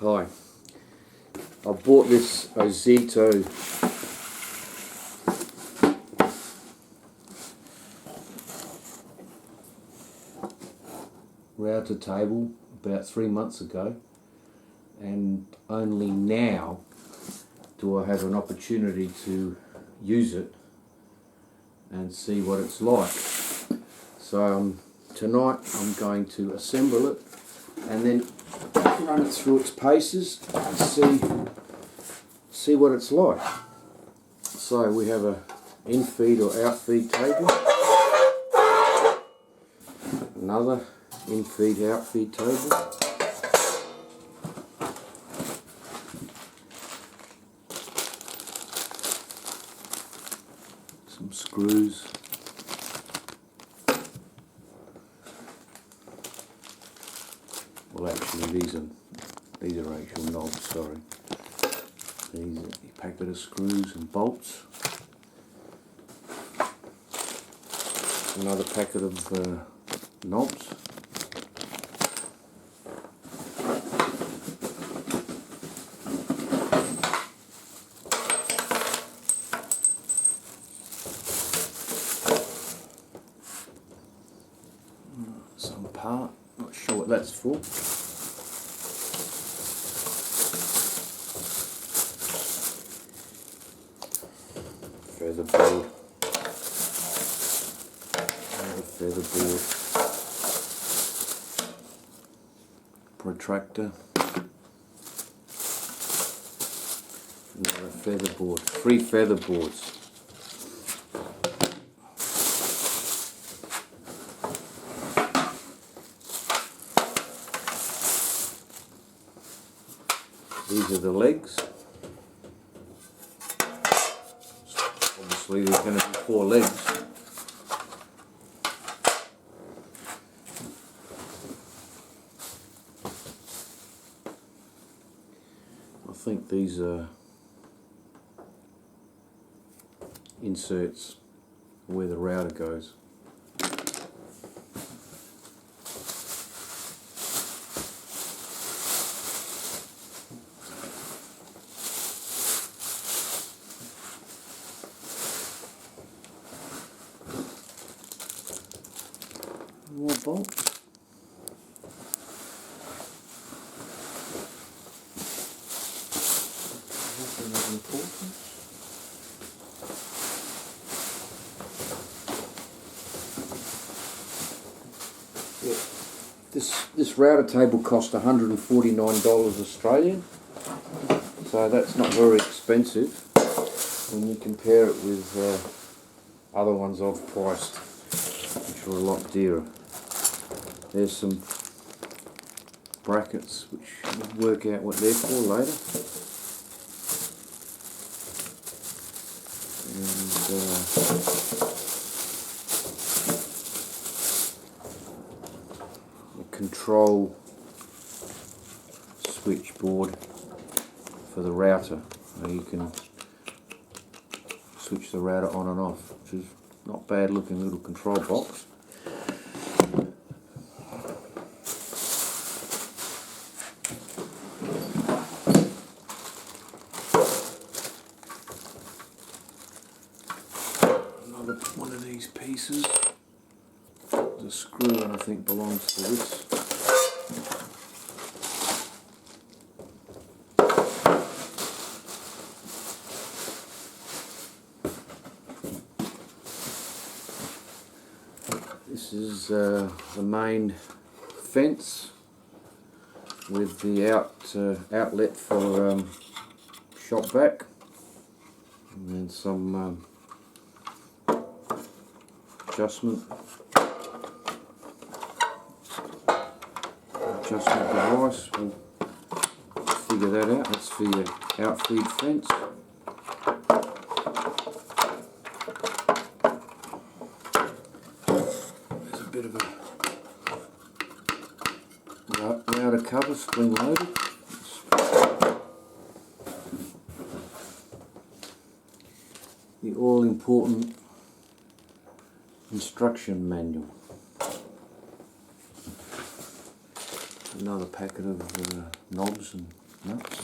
Hi, I bought this Ozito router table about 3 months ago, and only now do I have an opportunity to use it and see what it's like. So tonight I'm going to assemble it and then run it through its paces and see what it's like. So we have a in-feed or out-feed table, another in-feed out-feed table, some screws, well actually these are actual knobs, sorry. These are a packet of screws and bolts, another packet of knobs, some part, not sure what that's for. Feather board, another feather board, protractor, another feather board, 3 feather boards. These are the legs. Obviously there's going to be 4 legs. I think these are inserts where the router goes. More bolts. Nothing of importance. Yeah. This router table cost $149 Australian, so that's not very expensive when you compare it with other ones I've priced, which are a lot dearer. There's some brackets which we'll work out what they're for later. And a control switchboard for the router. Now you can switch the router on and off, which is not bad looking little control box. Another one of these pieces. The screw I think belongs to this. This is the main fence with the outlet for shop vac, and then some adjustment device. We'll figure that out. That's the outfeed fence. There's a bit of a router cover, spring loaded. The all important instruction manual. Another packet of knobs and nuts.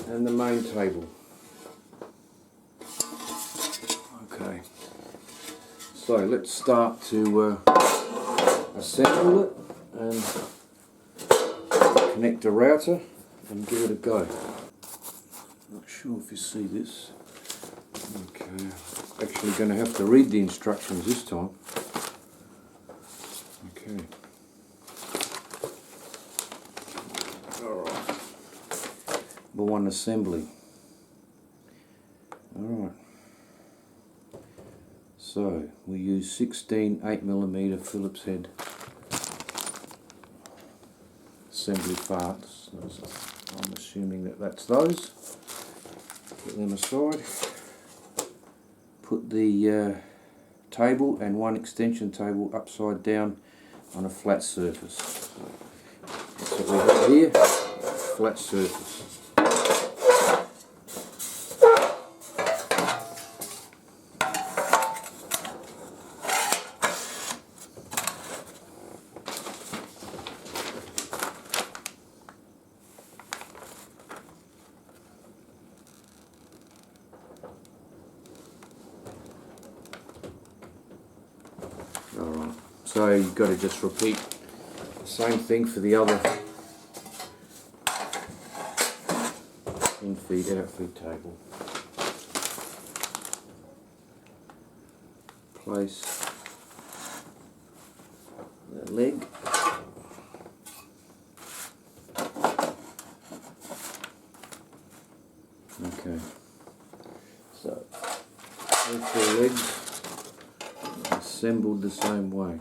And the main table. Okay, so let's start to assemble it and connect the router and give it a go. Not sure if you see this. Okay, actually going to have to read the instructions this time. Okay. Alright. One assembly. Alright. So we use 16 8mm Phillips head assembly parts. I'm assuming that that's those. Put them aside. Put the table and one extension table upside down on a flat surface. That's what we got here, flat surface. Alright, so you've got to just repeat the same thing for the other in-feed, out-feed table. Place the leg. Okay, so all four legs assembled the same way.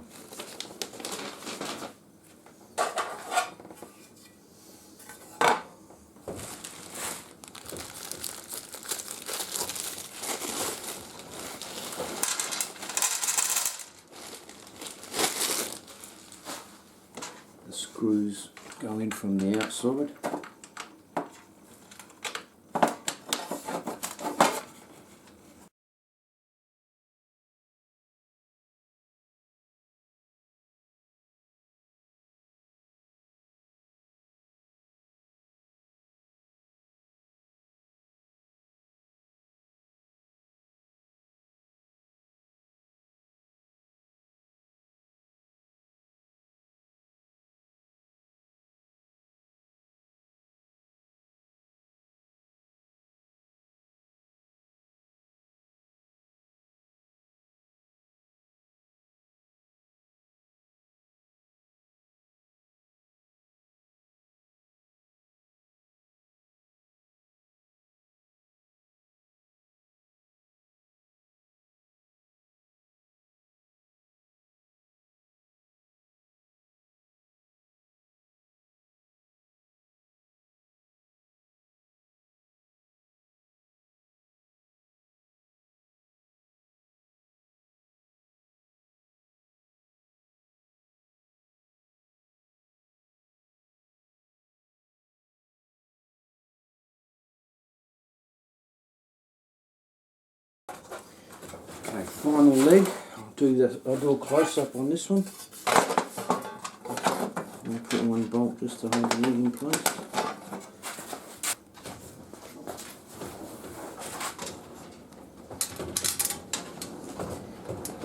The screws go in from the outside. Okay, final leg. I'll do a close up on this one. I'll put one bolt just to hold the leg in place.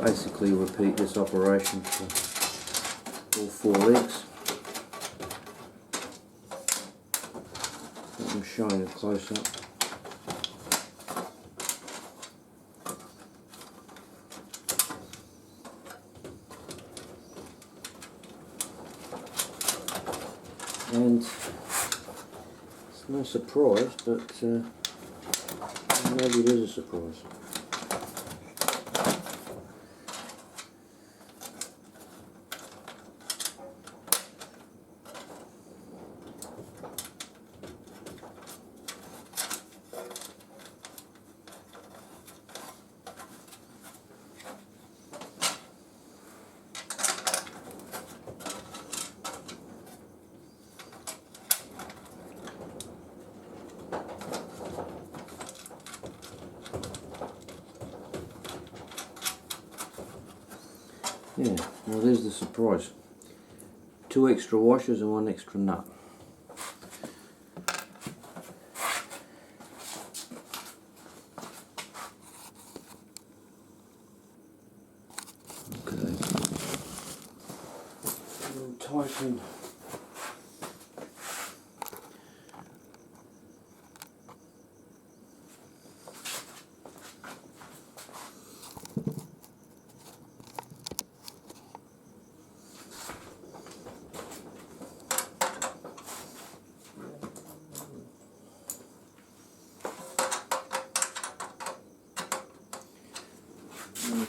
Basically repeat this operation for all four legs. I'm showing it close up. And it's no surprise, but maybe it is a surprise. Yeah, well there's the surprise. 2 extra washers and 1 extra nut. Okay. We'll tighten.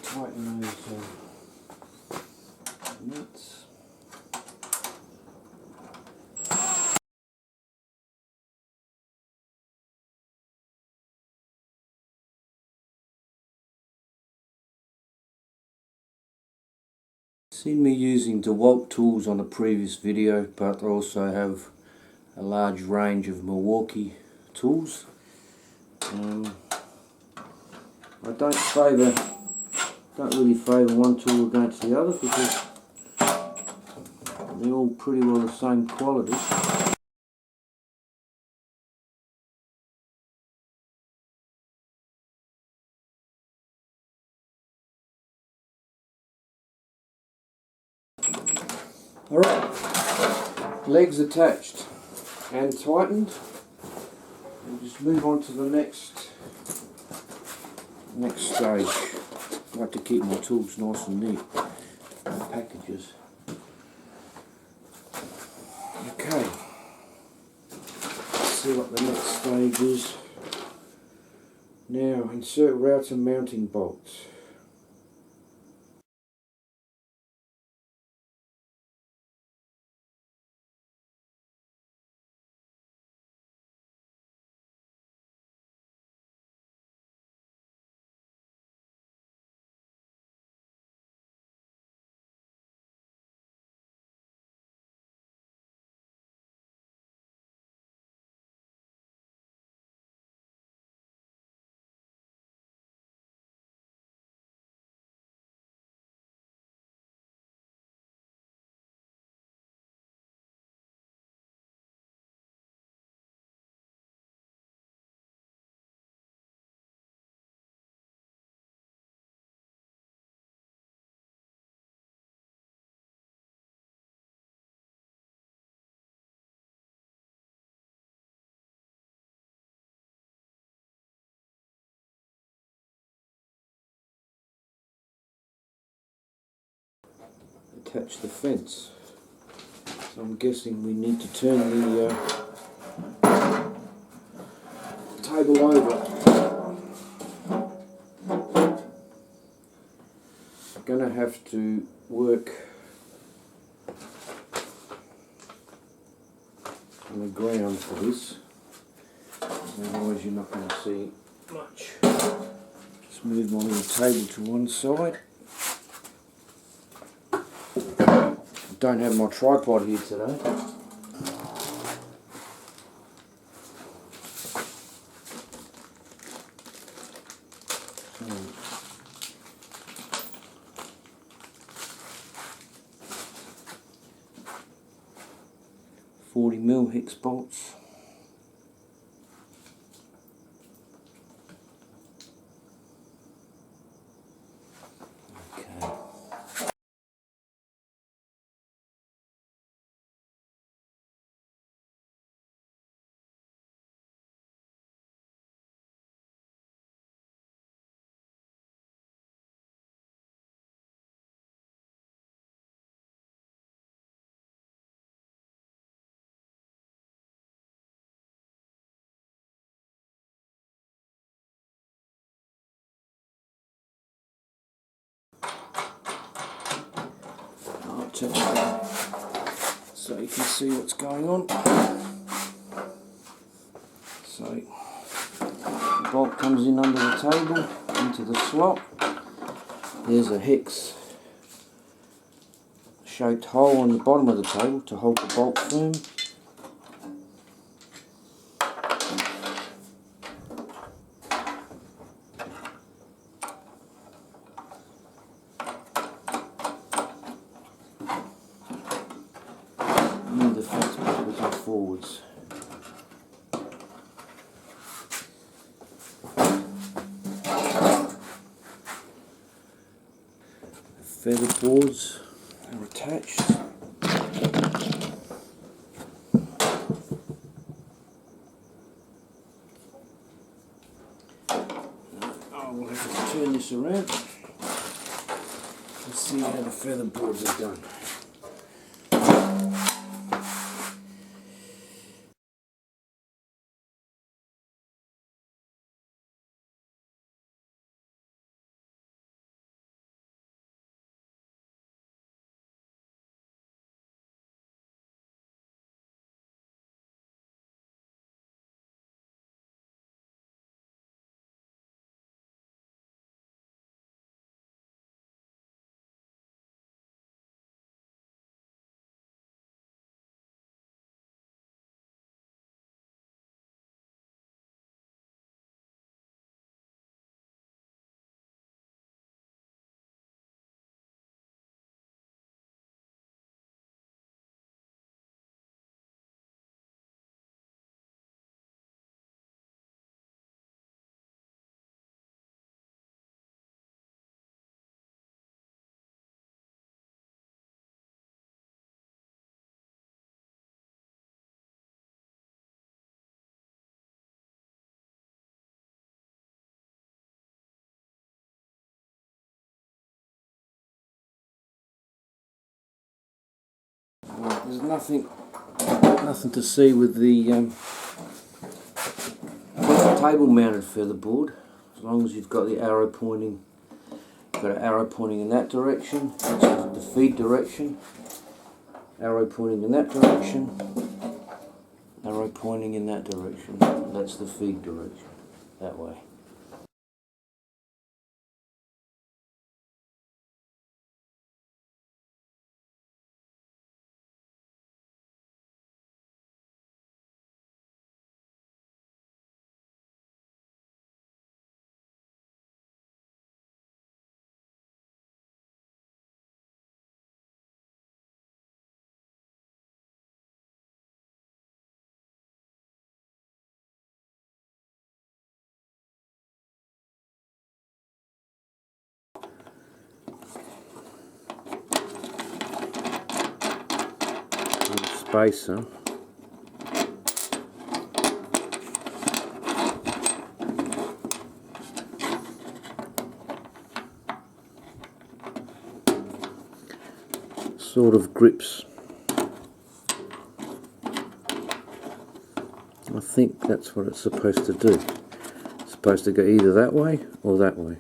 Tighten those nuts. Seen me using DeWalt tools on a previous video, but I also have a large range of Milwaukee tools. I don't really favour one tool against the other because they're all pretty well the same quality. Alright, legs attached and tightened. We'll just move on to the next stage. I like to keep my tools nice and neat. Packages. Okay. Let's see what the next stage is. Now insert router mounting bolts. Attach the fence. So I'm guessing we need to turn the table over. I'm going to have to work on the ground for this, otherwise you're not going to see much. Just move my little table to one side. Don't have my tripod here today. So, 40mm hex bolts. Okay. I'll turn it on so you can see what's going on. So the bolt comes in under the table into the slot. There's a hex shaped hole on the bottom of the table to hold the bolt firm. forwards. The feather boards are attached. We'll have to turn this around and see how the feather boards are done. There's nothing to see with the table mounted feather board, as long as you've got the arrow pointing. Got an arrow pointing in that direction, that's the feed direction. Arrow pointing in that direction. Arrow pointing in that direction. That's the feed direction. That way. Spacer. Sort of grips. I think that's what it's supposed to do. It's supposed to go either that way or that way.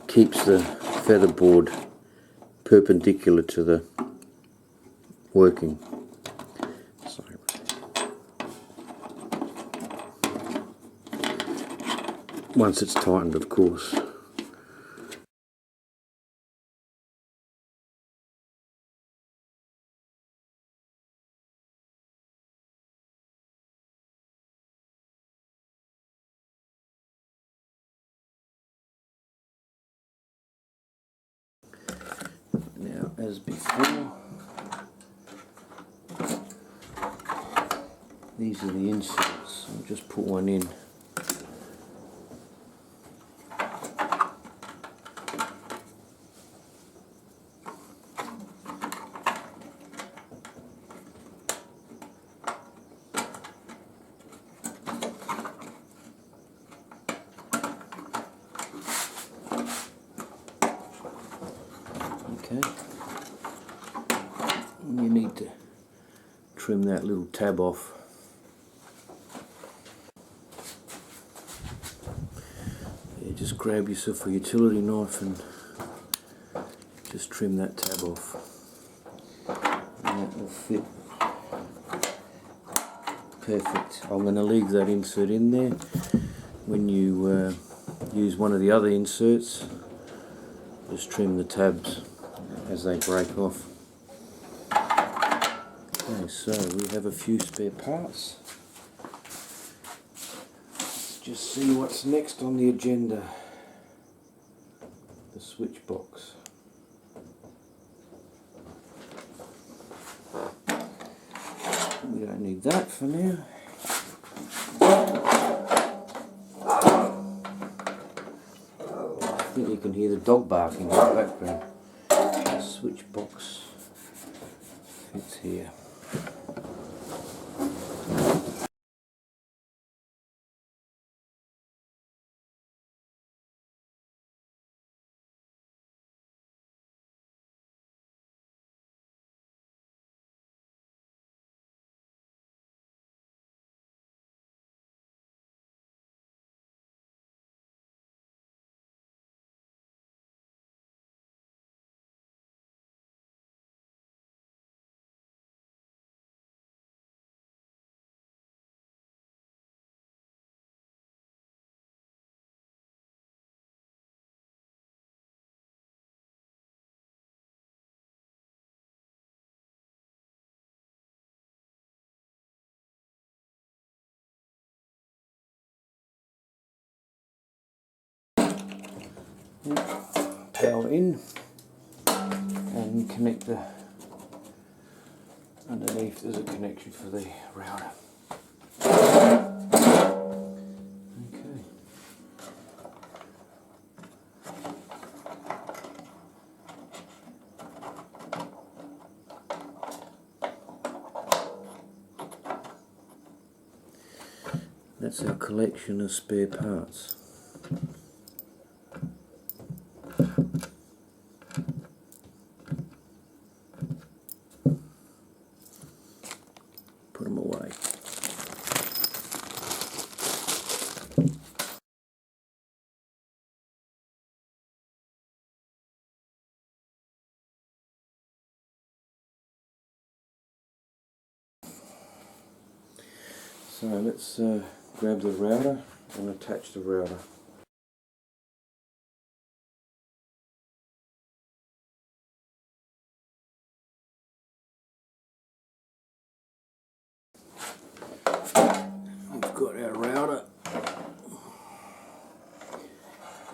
Keeps the feather board perpendicular to the working. So, once it's tightened, of course. Now, as before, these are the inserts. I'll just put one in. Okay. You need to trim that little tab off. Yeah, just grab yourself a utility knife and just trim that tab off. And that will fit perfect. I'm going to leave that insert in there. When you use one of the other inserts, just trim the tabs as they break off. Okay, so we have a few spare parts. Let's just see what's next on the agenda. The Switchbox. We We don't need that for now. I think you can hear the dog barking in the background. The Switchbox fits here. Power in and connect the underneath. There's a connection for the router. Okay. That's our collection of spare parts. Put them away. So let's grab the router and attach the router. We've got our router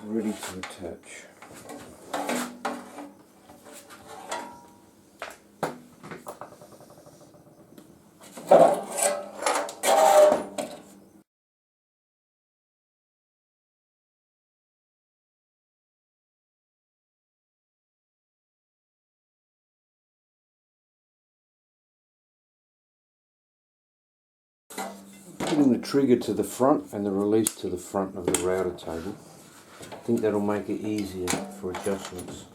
ready to attach. Putting the trigger to the front and the release to the front of the router table. I think that'll make it easier for adjustments.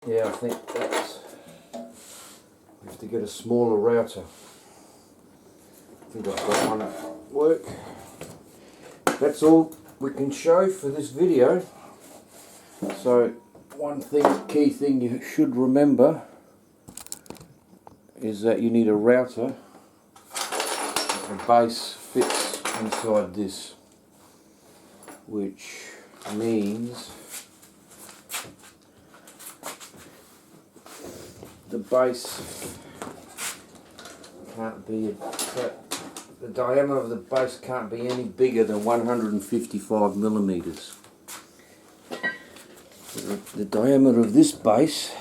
Yeah, I think that's... we have to get a smaller router. I think I've got one at work. That's all we can show for this video. So one key thing you should remember is that you need a router. The base fits inside this, which means the base can't be, the diameter of the base can't be any bigger than 155 millimeters. The diameter of this base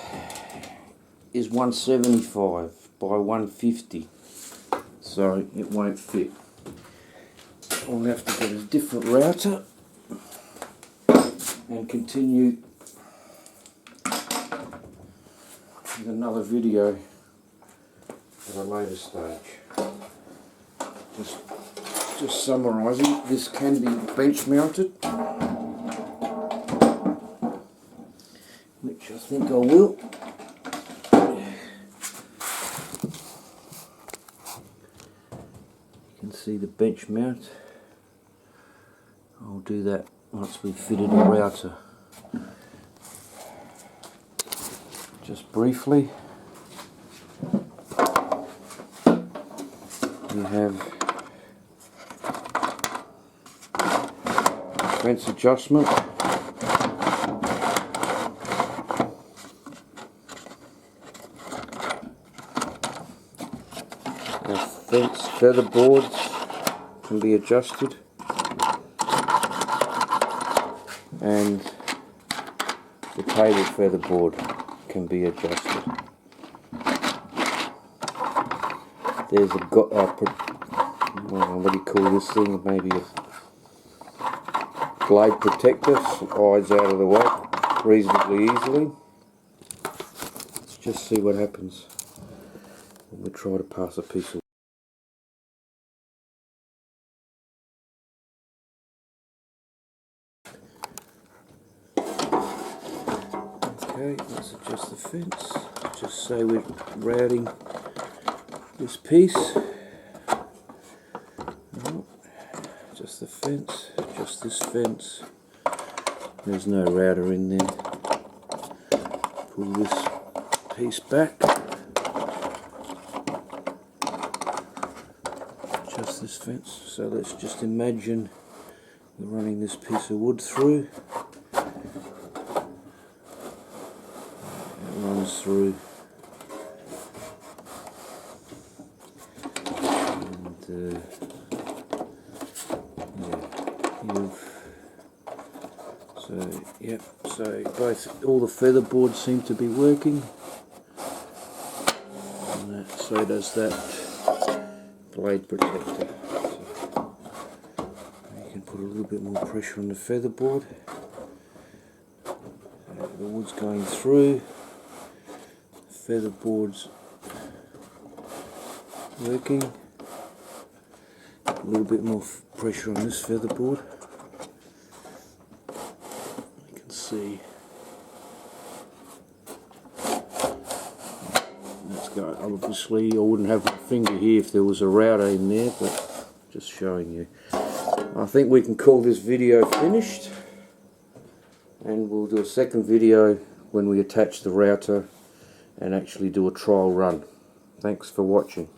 is 175 by 150, so it won't fit. I'll have to get a different router and continue with another video at a later stage. Just summarising, this can be bench mounted, which I think I will. You can see the bench mount. I'll do that once we've fitted a router. Just briefly, we have fence adjustment, fence feather boards can be adjusted, and the table feather board can be adjusted. There's what do you call this thing? Maybe a blade protector, slides out of the way reasonably easily. Let's just see what happens when we try to pass a piece of. Okay, let's adjust the fence. Just say we're routing this piece. Adjust the fence, adjust this fence. There's no router in there. Pull this piece back. Adjust this fence. So let's just imagine we're running this piece of wood through. It runs through. And so all the feather boards seem to be working, and so does that blade protector. So you can put a little bit more pressure on the feather board. The wood's going through, the feather board's working. A little bit more pressure on this feather board. See, let's go. Obviously I wouldn't have my finger here if there was a router in there, but just showing you. I think we can call this video finished, and we'll do a second video when we attach the router and actually do a trial run. Thanks for watching.